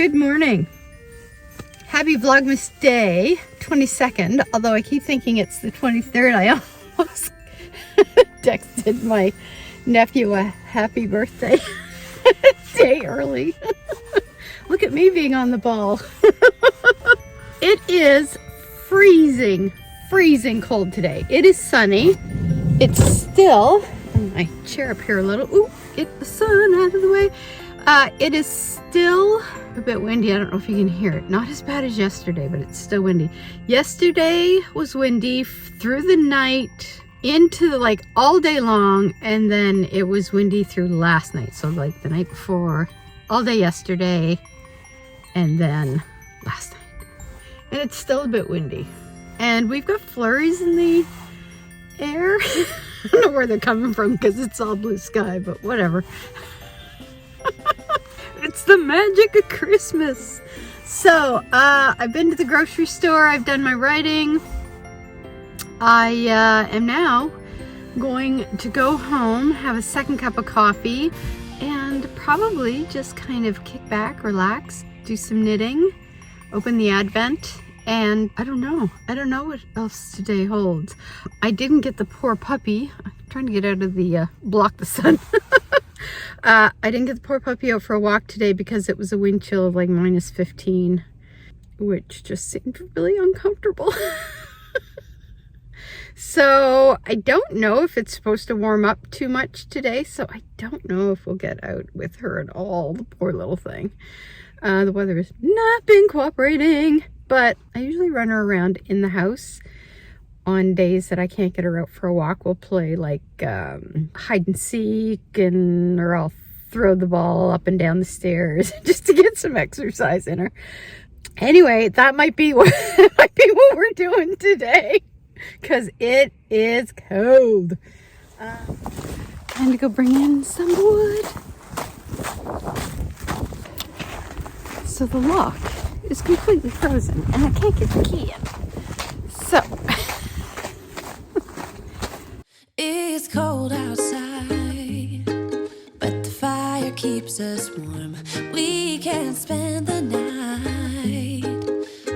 Good morning. Happy Vlogmas Day 22nd, although I keep thinking it's the 23rd. I almost texted my nephew a happy birthday day early. Look at me being on the ball. It is freezing cold today. It is sunny. It's still, my chair up here a little, ooh, get the sun out of the way. It is still a bit windy. I don't know if you can hear it. Not as bad as yesterday, but it's still windy. Yesterday was windy through the night into like all day long, and then it was windy through last night. So like the night before, all day yesterday, and then last night. And it's still a bit windy. And we've got flurries in the air. I don't know where they're coming from because it's all blue sky, but whatever. It's the magic of Christmas. So I've been to the grocery store. I've done my writing. I am now going to go home, have a second cup of coffee, and probably just kind of kick back, relax, do some knitting, open the Advent, and I don't know what else today holds. I didn't get the poor puppy. I'm trying to get out of the block the sun. I didn't get the poor puppy out for a walk today because it was a wind chill of like -15, which just seemed really uncomfortable. So I don't know if it's supposed to warm up too much today, so I don't know if we'll get out with her at all, the poor little thing. The weather has not been cooperating, but I usually run her around in the house. On days that I can't get her out for a walk, we'll play like hide and seek, or I'll throw the ball up and down the stairs just to get some exercise in her. Anyway, that might be what we're doing today, because it is cold. Time to go bring in some wood. So the lock is completely frozen and I can't get the key in. So it's cold outside, but the fire keeps us warm. We can spend the night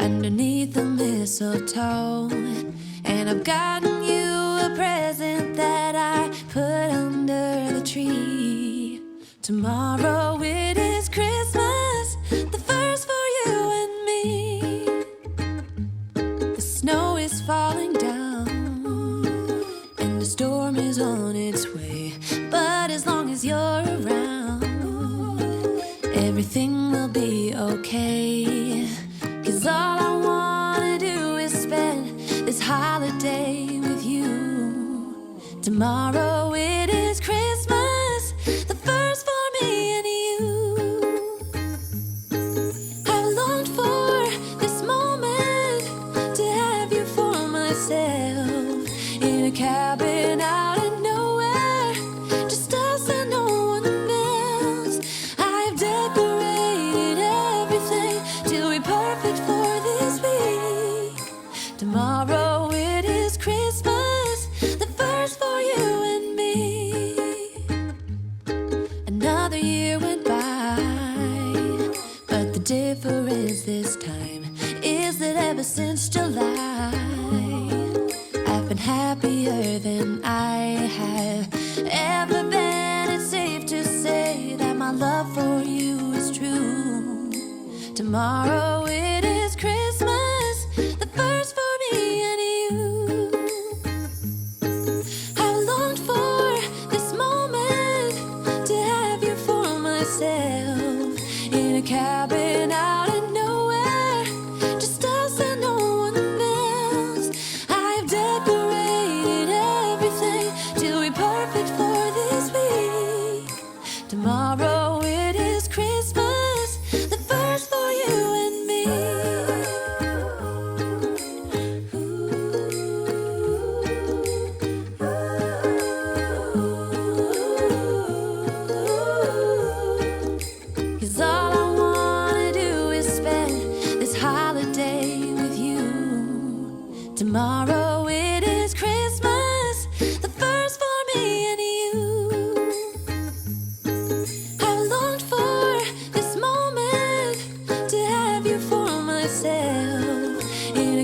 underneath the mistletoe. And I've gotten you a present that I put under the tree. Tomorrow it is Christmas, the first for you and me. The snow is falling down and the storm is on its way. But as long as you're around, everything will be okay. 'Cause all I wanna do is spend this holiday with you. Tomorrow it is Christmas, the first for me and you. I've longed for this moment to have you for myself, in a cabin out in nowhere, just us and no one else. I've decorated everything till we're perfect for this week. Tomorrow it is Christmas, the first for you and me. Another year went by, but the difference this time is that ever since July, I've been happier than I have ever been. It's safe to say that my love for you is true. Tomorrow it is Christmas, the first for me and you. I've longed for this moment to have you for myself, in a cabin out in nowhere, just us and no one else. I've decorated everything till we're perfect for this week. Tomorrow it is Christmas, the first for you and me.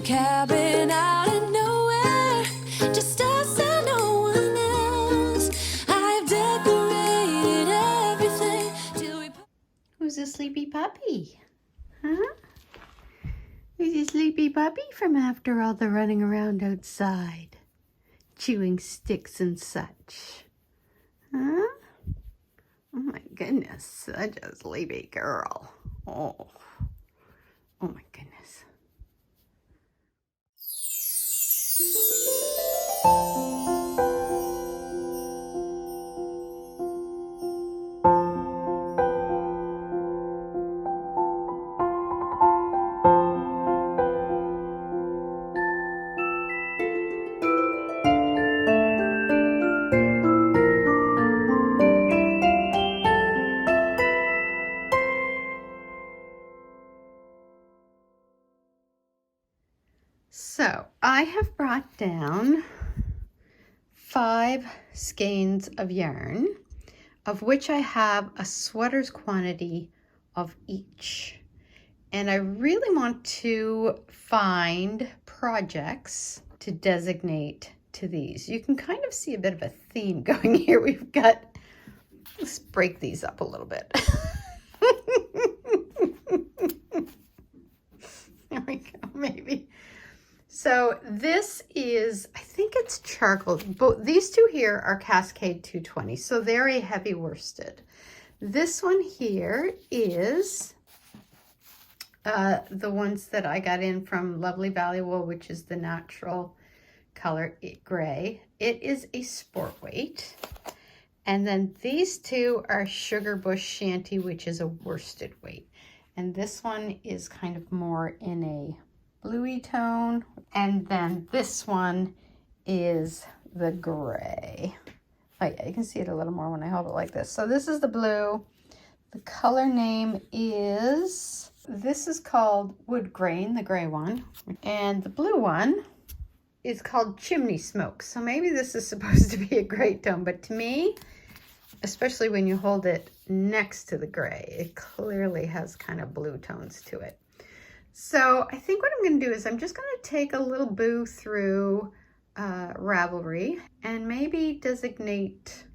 cabin out in nowhere, just us and no one else. I've decorated everything till we. Who's a sleepy puppy? Huh? Who's a sleepy puppy from after all the running around outside, chewing sticks and such? Huh? Oh my goodness, such a sleepy girl. Oh my goodness. So I have brought down 5 skeins of yarn, of which I have a sweater's quantity of each. And I really want to find projects to designate to these. You can kind of see a bit of a theme going here. We've got, let's break these up a little bit. There we go, maybe. So this is, I think it's charcoal. Both these two here are Cascade 220, so they're a heavy worsted. This one here is the ones that I got in from Lovely Valley Wool, which is the natural color gray. It is a sport weight. And then these two are Sugar Bush Shanty, which is a worsted weight. And this one is kind of more in a bluey tone. And then this one is the gray. Oh yeah, you can see it a little more when I hold it like this. So this is the blue. The color name is, this is called Wood Grain, the gray one. And the blue one is called Chimney Smoke. So maybe this is supposed to be a gray tone, but to me, especially when you hold it next to the gray, it clearly has kind of blue tones to it. So I think what I'm going to do is I'm just going to take a little boo through Ravelry and maybe designate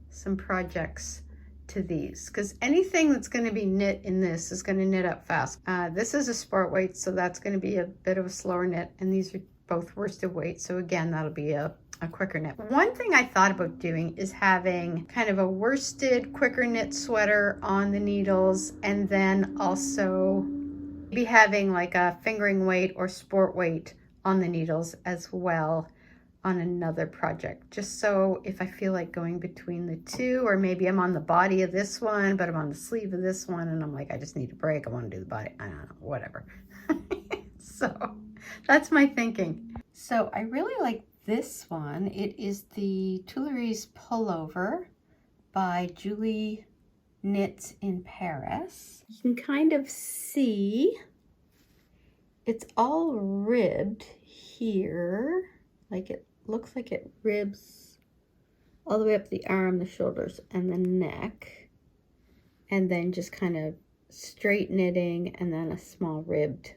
some projects to these, because anything that's going to be knit in this is going to knit up fast. This is a sport weight, so that's going to be a bit of a slower knit, and these are both worsted weight, so again that'll be a quicker knit. One thing I thought about doing is having kind of a worsted quicker knit sweater on the needles, and then also be having like a fingering weight or sport weight on the needles as well on another project, just so if I feel like going between the two, or maybe I'm on the body of this one but I'm on the sleeve of this one and I'm like, I just need a break, I want to do the body, I don't know, whatever. So that's my thinking. So I really like this one. It is the Tuileries Pullover by Julie Knits in Paris. You can kind of see it's all ribbed here, like it looks like it ribs all the way up the arm, the shoulders, and the neck, and then just kind of straight knitting and then a small ribbed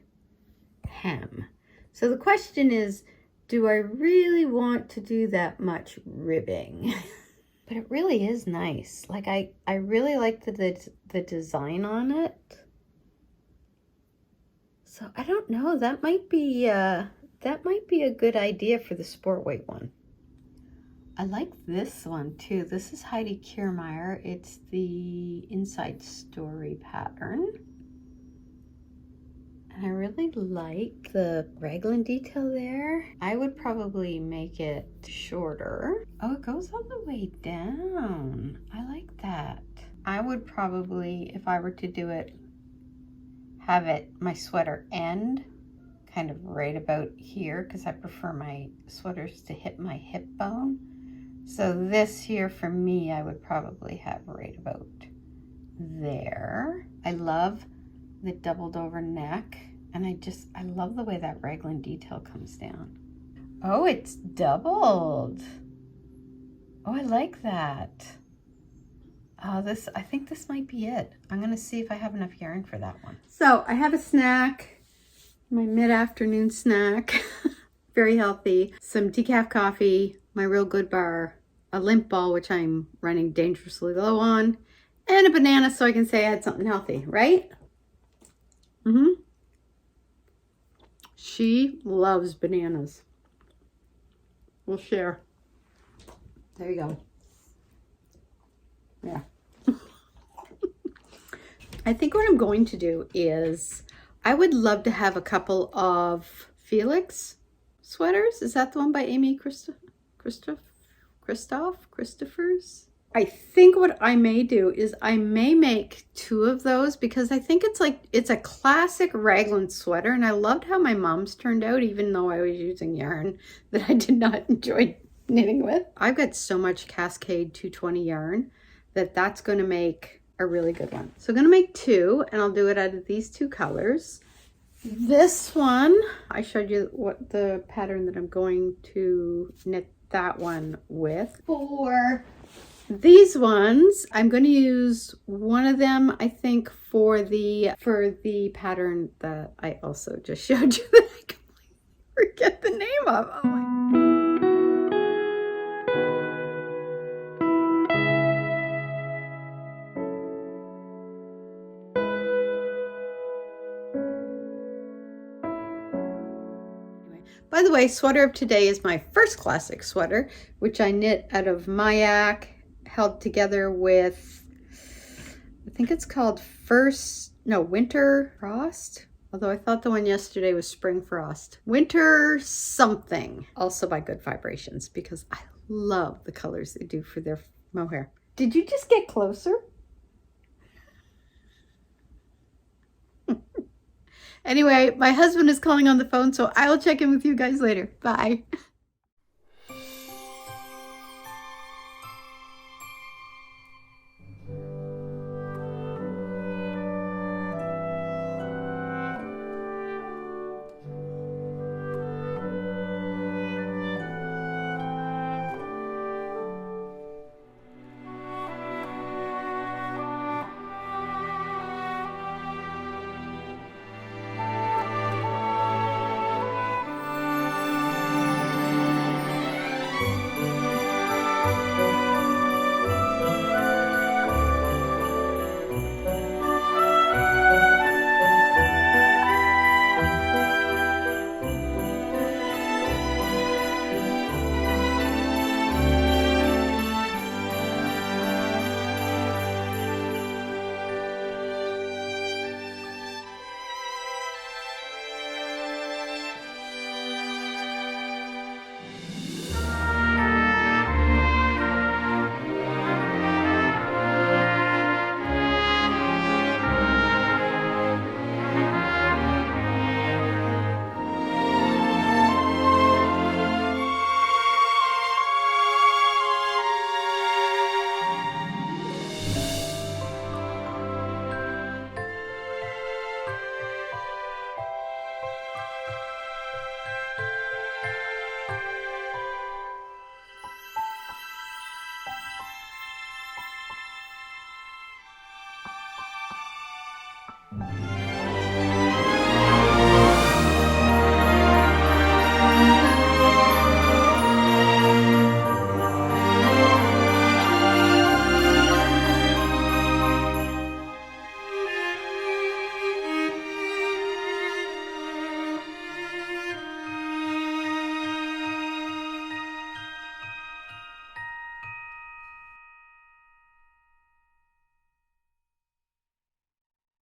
hem. So the question is, do I really want to do that much ribbing? But it really is nice. Like I really like the design on it. So I don't know, that might be a good idea for the sport weight one. I like this one too. This is Heidi Kiermaier. It's the Inside Story pattern. And I really like the raglan detail there. I would probably make it shorter. Oh, it goes all the way down. I like that. I would probably, if I were to do it, have it, my sweater end kind of right about here, because I prefer my sweaters to hit my hip bone. So this here for me, I would probably have right about there. I love the doubled over neck, and I love the way that raglan detail comes down. Oh, it's doubled. Oh, I like that. I think this might be it. I'm gonna see if I have enough yarn for that one. So I have a snack My mid-afternoon snack, very healthy. Some decaf coffee, my Real Good bar, a limp ball, which I'm running dangerously low on, and a banana so I can say I had something healthy, right? She loves bananas. We'll share. There you go. Yeah. I think what I'm going to do is I would love to have a couple of Felix sweaters. Is that the one by Amy Christophers? I think what I may do is I may make 2 of those because I think it's a classic raglan sweater, and I loved how my mom's turned out even though I was using yarn that I did not enjoy knitting with. I've got so much Cascade 220 yarn that's going to make a really good one. So I'm going to make 2, and I'll do it out of these 2 colors. This one, I showed you what the pattern that I'm going to knit that one with. For these ones, I'm going to use one of them, I think, for the pattern that I also just showed you that I completely forget the name of. Oh my. By the way, sweater of today is my first classic sweater, which I knit out of Mayak, held together with, I think it's called Winter Frost. Although I thought the one yesterday was Spring Frost. Winter something. Also by Good Vibrations, because I love the colors they do for their mohair. Did you just get closer? Anyway, my husband is calling on the phone, so I will check in with you guys later. Bye.